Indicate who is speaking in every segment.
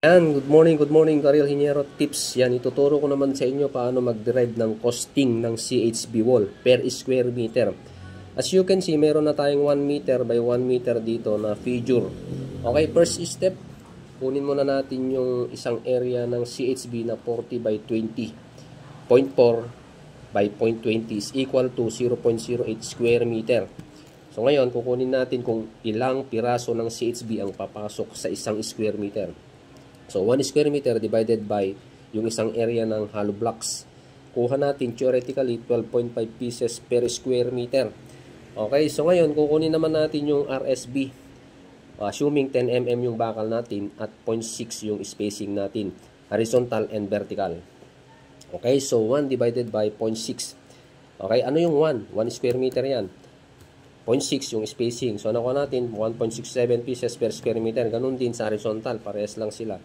Speaker 1: Good morning, Karel Hiniero Tips. Yan, ituturo ko naman sa inyo paano mag-derive ng costing ng CHB wall per square meter. As you can see, meron na tayong 1 meter by 1 meter dito na figure. Okay, first step, kunin muna natin yung isang area ng CHB na 40 by 20. 0.4 by 0.20 is equal to 0.08 square meter. So ngayon, kukunin natin kung ilang piraso ng CHB ang papasok sa isang square meter. So, 1 square meter divided by yung isang area ng hollow blocks. Kuha natin theoretically 12.5 pieces per square meter. Okay, so ngayon kukunin naman natin yung RSB. Assuming 10 mm yung bakal natin at 0.6 yung spacing natin, horizontal and vertical. Okay, so 1 divided by 0.6. Okay, ano yung 1? 1 square meter yan. 0.6 yung spacing. So, nakuha natin 1.67 pieces per square meter. Ganun din sa horizontal. Parehas lang sila.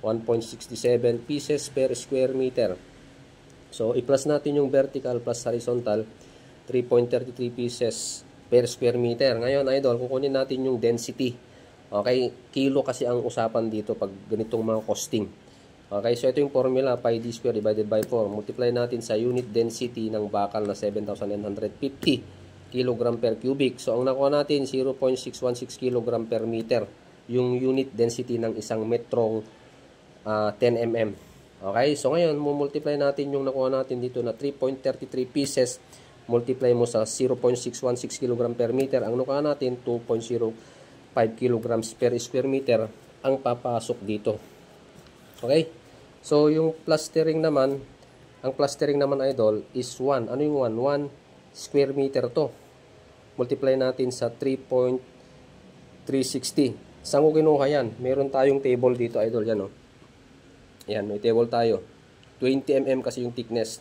Speaker 1: 1.67 pieces per square meter. So, i-plus natin yung vertical plus horizontal. 3.33 pieces per square meter. Ngayon, idol, kukunin natin yung density. Okay? Kilo kasi ang usapan dito pag ganitong mga costing. Okay? So, ito yung formula. Pi d square divided by 4. Multiply natin sa unit density ng bakal na 7,950 kilogram per cubic. So, ang nakuha natin, 0.616 kilogram per meter. Yung unit density ng isang metrong 10 mm. Okay? So, ngayon, multiply natin yung nakuha natin dito na 3.33 pieces. Multiply mo sa 0.616 kilogram per meter. Ang nakuha natin, 2.05 kilograms per square meter ang papasok dito. Okay? So, yung plastering naman, ang plastering naman, idol, is 1. Ano yung 1? 1 square meter to. Multiply natin sa 3.360. Saan ko kinuha yan? Meron tayong table dito, idol. Yan, oh. Yan, may table tayo. 20 mm kasi yung thickness.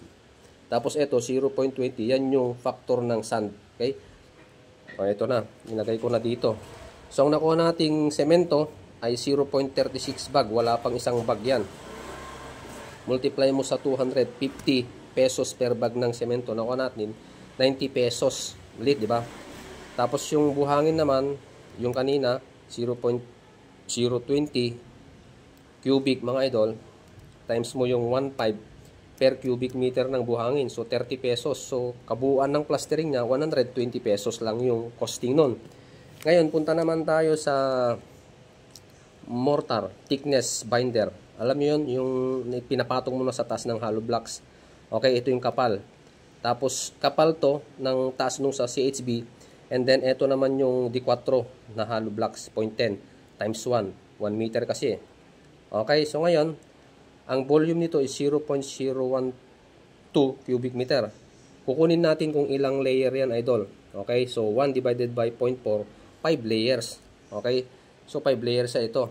Speaker 1: Tapos ito, 0.20. Yan yung factor ng sand. Okay? O, ito na. Nilagay ko na dito. So, ang nakuha nating semento ay 0.36 bag. Wala pang isang bag yan. Multiply mo sa 250 pesos per bag ng semento. Nakuha natin 90 pesos. Ulit, di ba? Tapos yung buhangin naman, yung kanina, 0.020 cubic, mga idol, times mo yung 1.5 per cubic meter ng buhangin. So, 30 pesos. So, kabuuan ng plastering niya, 120 pesos lang yung costing nun. Ngayon, punta naman tayo sa mortar, thickness binder. Alam mo yun, yung pinapatong mo na sa taas ng hollow blocks. Okay, ito yung kapal. Tapos, kapal to ng taas nung sa CHB. And then, ito naman yung D4 na hollow blocks, 0.10 times 1. 1 meter kasi. Okay, so ngayon, ang volume nito is 0.012 cubic meter. Kukunin natin kung ilang layer yan, idol. Okay, so 1 divided by 0.4, 5 layers. Okay, so 5 layers sa ito.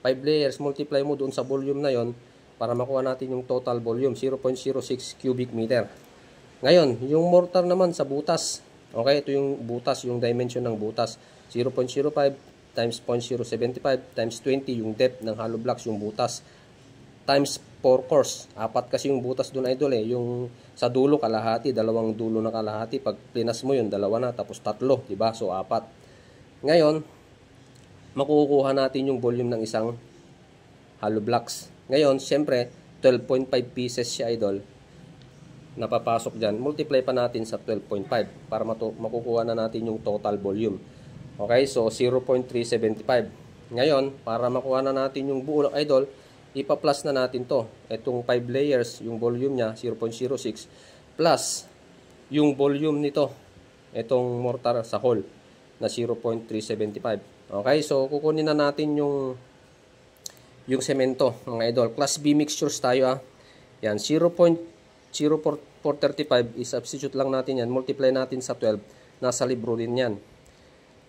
Speaker 1: 5 layers, multiply mo doon sa volume na yon para makuha natin yung total volume, 0.06 cubic meter. Ngayon, yung mortar naman sa butas. Okay, ito yung butas, yung dimension ng butas. 0.05 times 0.075 times 20 yung depth ng hollow blocks, yung butas. Times 4 course. 4 kasi yung butas doon, idol eh. Yung sa dulo, kalahati. Dalawang dulo na kalahati. Pag plinas mo yun, dalawa na. Tapos 3. Diba? So, 4. Ngayon, makukuha natin yung volume ng isang hollow blocks. Ngayon, syempre, 12.5 pieces siya, idol. Napapasok dyan, multiply pa natin sa 12.5 para makukuha na natin yung total volume. Okay, so 0.375. Ngayon, para makuha na natin yung buo, idol, ipa-plus na natin to. Itong 5 layers, yung volume niya, 0.06, plus yung volume nito, itong mortar sa hole, na 0.375. Okay, so kukunin na natin yung semento, mga idol. Class B mixtures tayo, Yan, 0.0435 is substitute lang natin yan. Multiply natin sa 12. Nasa libro din yan.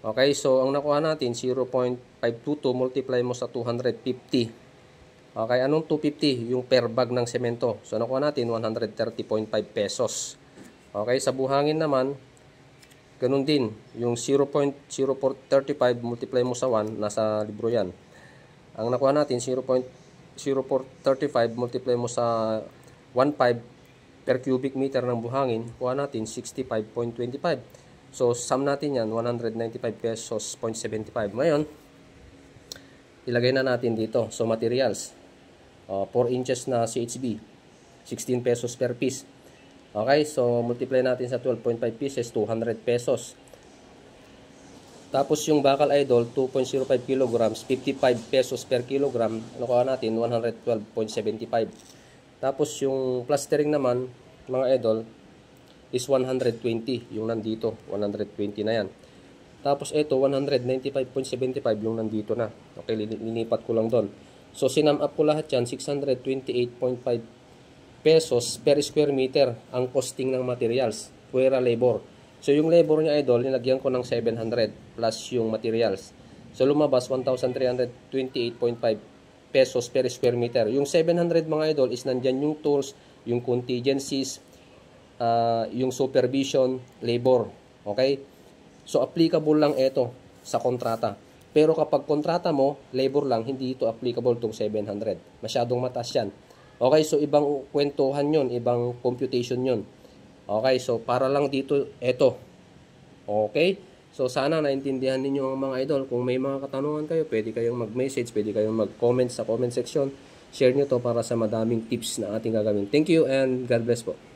Speaker 1: Okay, so ang nakuha natin, 0.522 multiply mo sa 250. Okay, anong 250? Yung per bag ng semento. So nakuha natin, 130.5 pesos. Okay, sa buhangin naman, ganun din. Yung 0.0435 multiply mo sa 1, nasa libro yan. Ang nakuha natin, 0.0435 multiply mo sa 1.5 per cubic meter ng buhangin, kuha natin 65.25. So, sum natin yan, 195 pesos, 0.75. Ngayon, ilagay na natin dito. So, materials. 4 inches na CHB. 16 pesos per piece. Okay, so multiply natin sa 12.5 pieces, 200 pesos. Tapos yung bakal idol, 2.05 kilograms, 55 pesos per kilogram. Ano ko natin? 112.75. Tapos yung plastering naman, mga idol, is 120. Yung nandito, 120 na yan. Tapos ito, 195.75 yung nandito na. Okay, linipat ko lang doon. So, sinum up ko lahat yan, 628.5 pesos per square meter ang costing ng materials, puwera labor. So, yung labor niya, idol, nilagyan ko ng 700 plus yung materials. So, lumabas 1,328.5 pesos per square meter. Yung 700, mga idol, is nandyan yung tools, yung contingencies, yung supervision, labor. Okay? So, applicable lang ito sa kontrata. Pero kapag kontrata mo, labor lang, hindi ito applicable tong 700. Masyadong mataas yan. Okay, so ibang kwentuhan yun, ibang computation yun. Okay, so para lang dito, ito. Okay, so sana naintindihan ninyo ang mga idol. Kung may mga katanungan kayo, pwede kayong mag-message, pwede kayong mag-comment sa comment section. Share nyo to para sa madaming tips na ating gagawin. Thank you and God bless po.